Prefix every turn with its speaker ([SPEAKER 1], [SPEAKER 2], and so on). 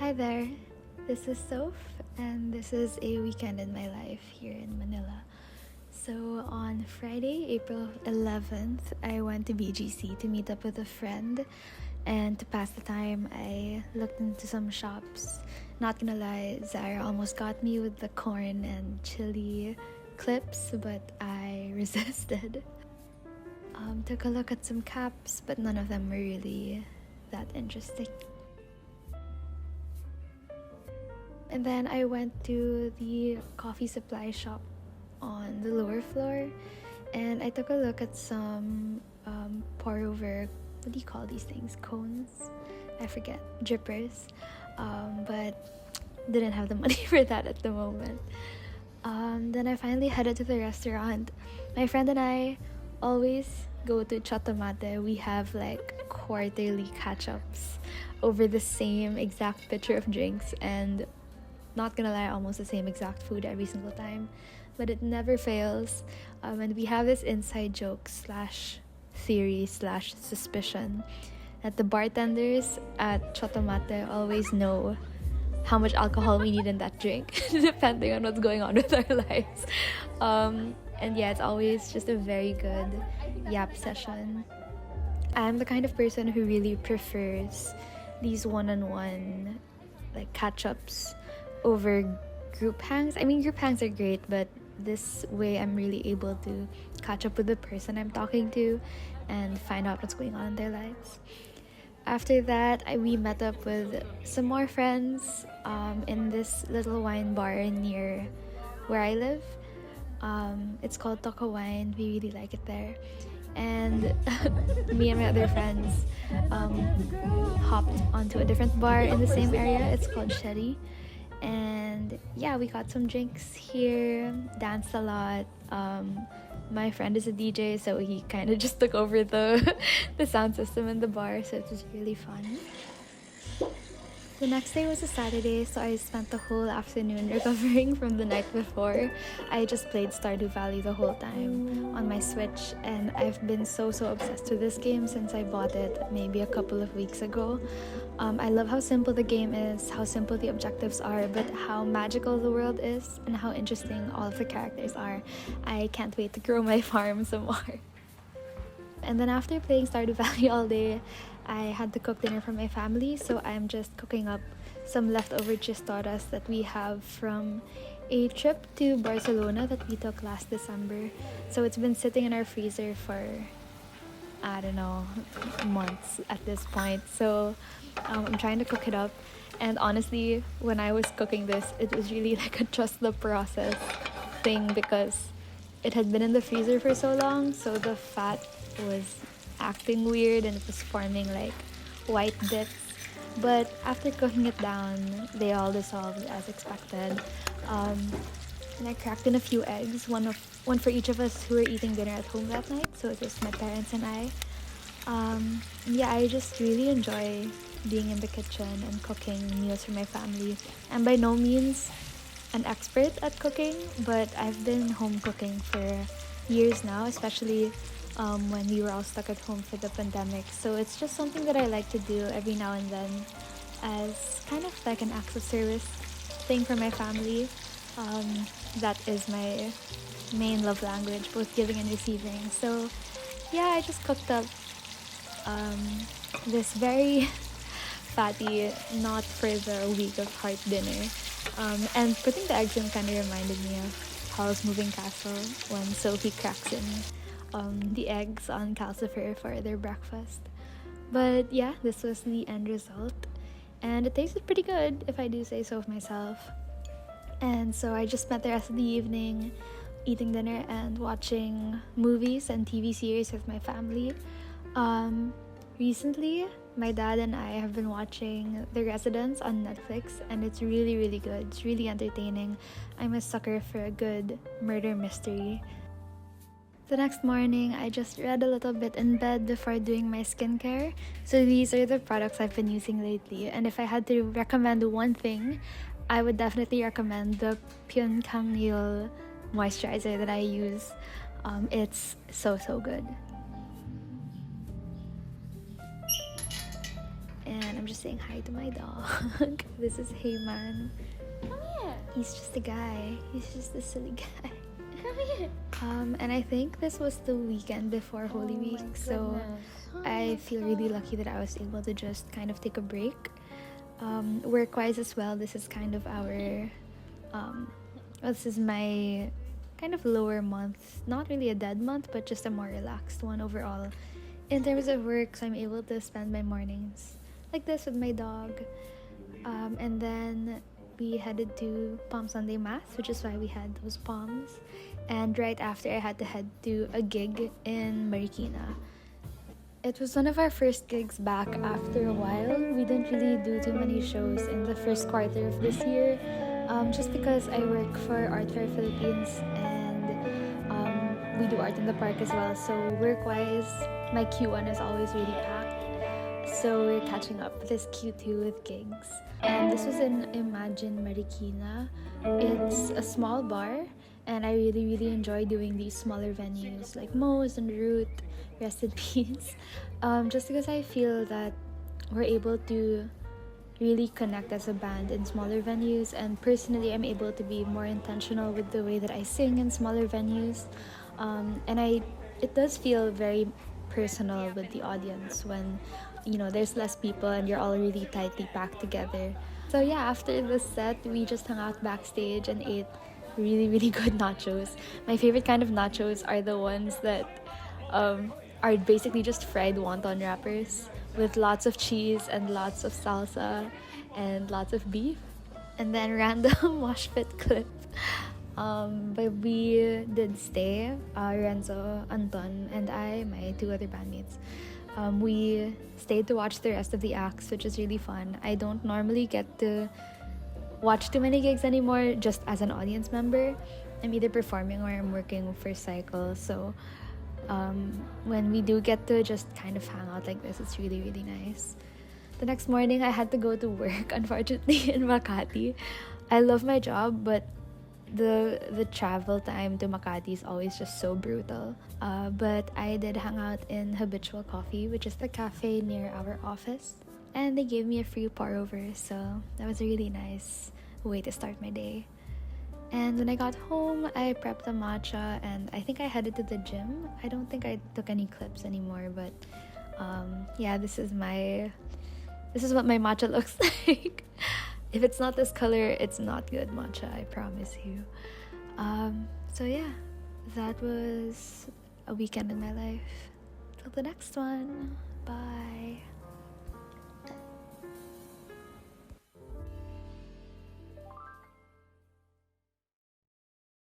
[SPEAKER 1] Hi there, this is Soph, and this is a weekend in my life here in Manila. So on Friday, April 11th, I went to BGC to meet up with a friend, and to pass the time, I looked into some shops. Not gonna lie, Zara almost got me with the corn and chili clips, but I resisted. Took a look at some caps, but none of them were really that interesting. And then I went to the coffee supply shop on the lower floor, and I took a look at some pour over, what do you call these things? Cones? I forget. Drippers. But didn't have the money for that at the moment. Then I finally headed to the restaurant. My friend and I always go to Chotomate. We have like quarterly catch-ups over the same exact pitcher of drinks, and not gonna lie, almost the same exact food every single time, but it never fails. And we have this inside joke slash theory slash suspicion that the bartenders at Chotomate always know how much alcohol we need in that drink depending on what's going on with our lives. And yeah, it's always just a very good yap session. I'm the kind of person who really prefers these one-on-one like catch-ups over group hangs. I mean, group hangs are great, but this way I'm really able to catch up with the person I'm talking to and find out what's going on in their lives. After that, we met up with some more friends in this little wine bar near where I live. It's called Toko Wine. We really like it there. And me and my other friends hopped onto a different bar in the same area. It's called Sherry. And yeah, we got some drinks here, danced a lot. My friend is a DJ, so he kind of just took over the sound system in the bar, so it was really fun. The next day was a Saturday, so I spent the whole afternoon recovering from the night before. I just played Stardew Valley the whole time on my Switch, and I've been so obsessed with this game since I bought it maybe a couple of weeks ago. I love how simple the game is, how simple the objectives are, but how magical the world is, and how interesting all of the characters are. I can't wait to grow my farm some more. And then after playing Stardew Valley all day, I had to cook dinner for my family, so I'm just cooking up some leftover chistoras that we have from a trip to Barcelona that we took last December. So it's been sitting in our freezer for, I don't know, months at this point. So I'm trying to cook it up. And honestly, when I was cooking this, it was really like a trust the process thing because it had been in the freezer for so long, so the fat was acting weird and it was forming like white bits. But after cooking it down, they all dissolved as expected. And I cracked in a few eggs, one for each of us who were eating dinner at home that night. So it was my parents and I. Yeah, I just really enjoy being in the kitchen and cooking meals for my family. I'm by no means an expert at cooking, but I've been home cooking for years now, especially when we were all stuck at home for the pandemic. So it's just something that I like to do every now and then as kind of like an acts of service thing for my family. That is my main love language, both giving and receiving. So yeah, I just cooked up this very fatty, not for the week of heart dinner. And putting the eggs in kind of reminded me of Howl's Moving Castle when Sophie cracks in the eggs on Calcifer for their breakfast. But yeah, this was the end result, and it tasted pretty good if I do say so of myself. And so I just spent the rest of the evening eating dinner and watching movies and TV series with my family. Recently, my dad and I have been watching The Residence on Netflix, and it's really good. It's really entertaining. I'm a sucker for a good murder mystery. The next morning, I just read a little bit in bed before doing my skincare. So these are the products I've been using lately. And if I had to recommend one thing, I would definitely recommend the Pyun Kangil moisturizer that I use. It's so good. And I'm just saying hi to my dog. This is Heyman.
[SPEAKER 2] Come here.
[SPEAKER 1] He's just a guy. He's just a silly guy.
[SPEAKER 2] Come here.
[SPEAKER 1] And I think this was the weekend before Holy Week, so I feel really lucky that I was able to just kind of take a break. Work-wise as well, this is kind of our, this is my kind of lower month. Not really a dead month, but just a more relaxed one overall. In terms of work, so I'm able to spend my mornings like this with my dog. And then we headed to Palm Sunday Mass, which is why we had those palms. And right after, I had to head to a gig in Marikina. It was one of our first gigs back after a while. We didn't really do too many shows in the first quarter of this year, just because I work for Art Fair Philippines and we do art in the park as well. So work-wise, my Q1 is always really packed. So we're catching up this Q2 with gigs. And this was in Imagine Marikina. It's a small bar, and I really enjoy doing these smaller venues like Moe's and Root, rest in peace. Just because I feel that we're able to really connect as a band in smaller venues, and personally I'm able to be more intentional with the way that I sing in smaller venues. And it does feel very personal with the audience when there's less people and you're all really tightly packed together. So yeah, after the set we just hung out backstage and ate really good nachos. My favorite kind of nachos are the ones that are basically just fried wonton wrappers with lots of cheese and lots of salsa and lots of beef. And then random wash pit clip. But we did stay, Renzo, Anton, and I, my two other bandmates. We stayed to watch the rest of the acts, which is really fun. I don't normally get to watch too many gigs anymore just as an audience member. I'm either performing or I'm working for Cycle, so when we do get to just kind of hang out like this, it's really nice. The next morning I had to go to work, unfortunately, in Makati. I love my job, but the travel time to Makati is always just so brutal. But I did hang out in Habitual Coffee, which is the cafe near our office, and they gave me a free pour over, so that was a really nice way to start my day. And when I got home, I prepped a matcha, and I think I headed to the gym. I don't think I took any clips anymore, but yeah, this is what my matcha looks like. If it's not this color, it's not good matcha, I promise you. So yeah, that was a weekend in my life. Till the next one. Bye.